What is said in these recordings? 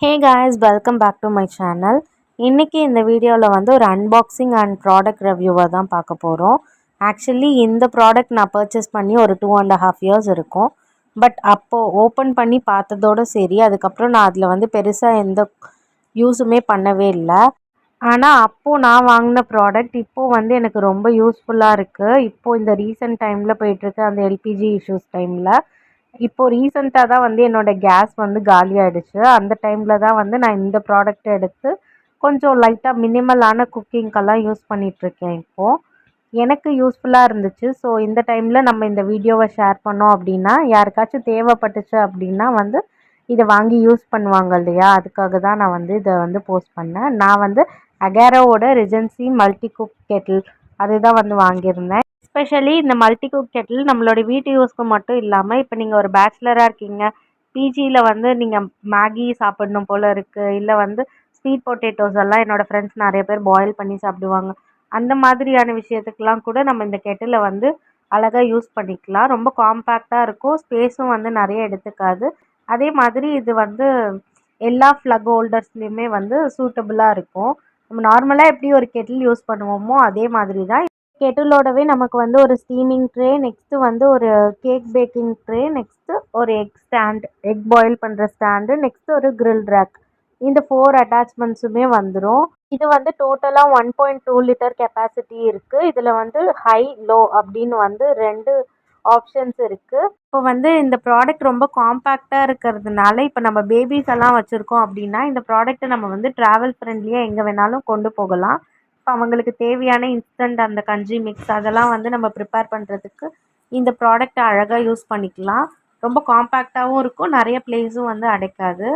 Hey guys, welcome back to my channel. இன்னைக்கு இந்த வீடியோவில் வந்து ஒரு அன்பாக்சிங் அண்ட் ப்ராடக்ட் ரிவ்யூவை தான் பார்க்க போகிறோம். ஆக்சுவலி இந்த ப்ராடக்ட் நான் பர்ச்சேஸ் பண்ணி ஒரு 2.5 years இருக்கும். பட் அப்போது ஓப்பன் பண்ணி பார்த்ததோடு சரி, அதுக்கப்புறம் நான் அதில் வந்து பெருசாக எந்த யூஸுமே பண்ணவே இல்லை. ஆனால் அப்போது நான் வாங்கின ப்ராடக்ட் இப்போது வந்து எனக்கு ரொம்ப யூஸ்ஃபுல்லாக இருக்குது. இப்போது இந்த ரீசெண்ட் டைமில் போயிட்டுருக்கு அந்த எல்பிஜி இஷ்யூஸ் டைமில். இப்போது ரீசெண்டாக தான் வந்து என்னோடய கேஸ் வந்து காலியாகிடுச்சு. அந்த டைமில் தான் வந்து நான் இந்த ப்ராடக்ட் எடுத்து கொஞ்சம் லைட்டாக மினிமலான குக்கிங்க்கெல்லாம் யூஸ் பண்ணிகிட்ருக்கேன் இப்போது. எனக்கு யூஸ்ஃபுல்லாக இருந்துச்சு. ஸோ இந்த டைமில் நம்ம இந்த வீடியோவை ஷேர் பண்ணோம் அப்படின்னா, யாருக்காச்சும் தேவைப்பட்டுச்சு அப்படின்னா வந்து இதை வாங்கி யூஸ் பண்ணுவாங்க இல்லையா, அதுக்காக தான் நான் வந்து இதை வந்து போஸ்ட் பண்ணேன். நான் வந்து அகேரோவோட ரிஜென்சி மல்டி குக் கெட்டில் அதுதான் வந்து வாங்கியிருந்தேன். எஸ்பெஷலி இந்த மல்டி குக் கெட்டில் நம்மளோட வீட்டு யூஸ்க்கு மட்டும் இல்லாமல், இப்போ நீங்கள் ஒரு பேச்சுலராக இருக்கீங்க, பிஜியில் வந்து நீங்கள் மேகி சாப்பிடணும் போல் இருக்குது, இல்லை வந்து ஸ்வீட் பொட்டேட்டோஸ் எல்லாம் என்னோடய ஃப்ரெண்ட்ஸ் நிறைய பேர் பாயில் பண்ணி சாப்பிடுவாங்க. அந்த மாதிரியான விஷயத்துக்கெலாம் கூட நம்ம இந்த கெட்டிலை வந்து அழகாக யூஸ் பண்ணிக்கலாம். ரொம்ப காம்பேக்டாக இருக்கும், ஸ்பேஸும் வந்து நிறைய எடுத்துக்காது. அதே மாதிரி இது வந்து எல்லா ஃப்ளக் ஹோல்டர்ஸ்லேயுமே வந்து சூட்டபுளாக இருக்கும். நம்ம நார்மலாக எப்படி ஒரு கெட்டில் யூஸ் பண்ணுவோமோ அதே மாதிரி தான். கெட்டிலோடவே நமக்கு வந்து ஒரு ஸ்டீமிங் ட்ரே, நெக்ஸ்ட்டு வந்து ஒரு கேக் பேக்கிங் ட்ரே, நெக்ஸ்ட்டு ஒரு எக் ஸ்டாண்ட், எக் பாயில் பண்ணுற ஸ்டாண்டு, நெக்ஸ்ட்டு ஒரு கிரில் ரேக். இந்த 4 அட்டாச்மெண்ட்ஸுமே வந்துடும். இது வந்து டோட்டலாக 1.2 லிட்டர் கெப்பாசிட்டி இருக்குது. இதில் வந்து ஹை, லோ அப்படின்னு வந்து 2 ஆப்ஷன்ஸ் இருக்குது. இப்போ வந்து இந்த ப்ராடக்ட் ரொம்ப காம்பேக்டாக இருக்கிறதுனால, இப்போ நம்ம பேபிஸ் எல்லாம் வச்சுருக்கோம் அப்படின்னா, இந்த ப்ராடக்ட்டை நம்ம வந்து ட்ராவல் ஃப்ரெண்ட்லியாக எங்கே வேணாலும் கொண்டு போகலாம். இப்போ அவங்களுக்கு தேவையான இன்ஸ்டன்ட் அந்த கஞ்சி மிக்ஸ் அதெல்லாம் வந்து நம்ம ப்ரிப்பேர் பண்ணுறதுக்கு இந்த ப்ராடக்ட்டை அழகாக யூஸ் பண்ணிக்கலாம். ரொம்ப காம்பேக்டாகவும் இருக்கும், நிறைய ப்ளேஸும் வந்து அடைக்காது.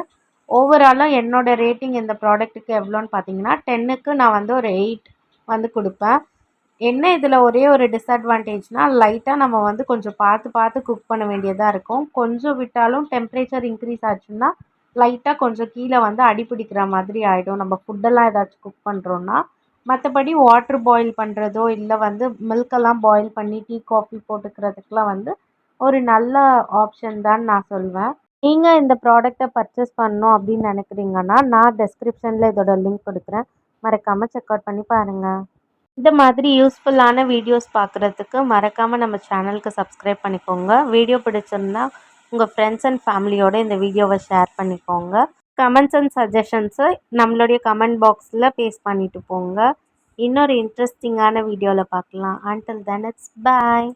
ஓவராலாக என்னோடய ரேட்டிங் இந்த ப்ராடக்ட்டுக்கு எவ்வளோன்னு பார்த்தீங்கன்னா, 10க்கு நான் வந்து ஒரு 8 வந்து கொடுப்பேன். என்ன இதில் ஒரே ஒரு டிஸ்அட்வான்டேஜ்னால், லைட்டாக நம்ம வந்து கொஞ்சம் பார்த்து பார்த்து குக் பண்ண வேண்டியதாக இருக்கும். கொஞ்சம் விட்டாலும் டெம்ப்ரேச்சர் இன்க்ரீஸ் ஆச்சுன்னா லைட்டாக கொஞ்சம் கீழே வந்து அடிப்பிடிக்கிற மாதிரி ஆகிடும், நம்ம ஃபுட்டெல்லாம் ஏதாச்சும் குக் பண்ணுறோன்னா. மற்றபடி வாட்ரு பாயில் பண்ணுறதோ, இல்லை வந்து மில்கெல்லாம் பாயில் பண்ணி டீ, காஃபி போட்டுக்கிறதுக்கெலாம் வந்து ஒரு நல்ல ஆப்ஷன் தான் நான் சொல்வேன். நீங்கள் இந்த ப்ராடக்ட்டை பர்ச்சேஸ் பண்ணணும் அப்படின்னு நினைக்கிறீங்கன்னா, நான் டெஸ்கிரிப்ஷனில் இதோட லிங்க் கொடுக்குறேன். மறக்காமல் செக் அவுட் பண்ணி பாருங்கள். இந்த மாதிரி யூஸ்ஃபுல்லான வீடியோஸ் பார்க்குறதுக்கு மறக்காமல் நம்ம சேனலுக்கு சப்ஸ்கிரைப் பண்ணிக்கோங்க. வீடியோ பிடிச்சிருந்தா உங்கள் ஃப்ரெண்ட்ஸ் அண்ட் ஃபேமிலியோடு இந்த வீடியோவை ஷேர் பண்ணிக்கோங்க. கமெண்ட்ஸ் அண்ட் சஜஷன்ஸை நம்மளுடைய கமெண்ட் பாக்ஸில் பேஸ்ட் பண்ணிவிட்டு போங்க. இன்னொரு இன்ட்ரெஸ்டிங்கான வீடியோவில் பார்க்கலாம். Until then it's bye.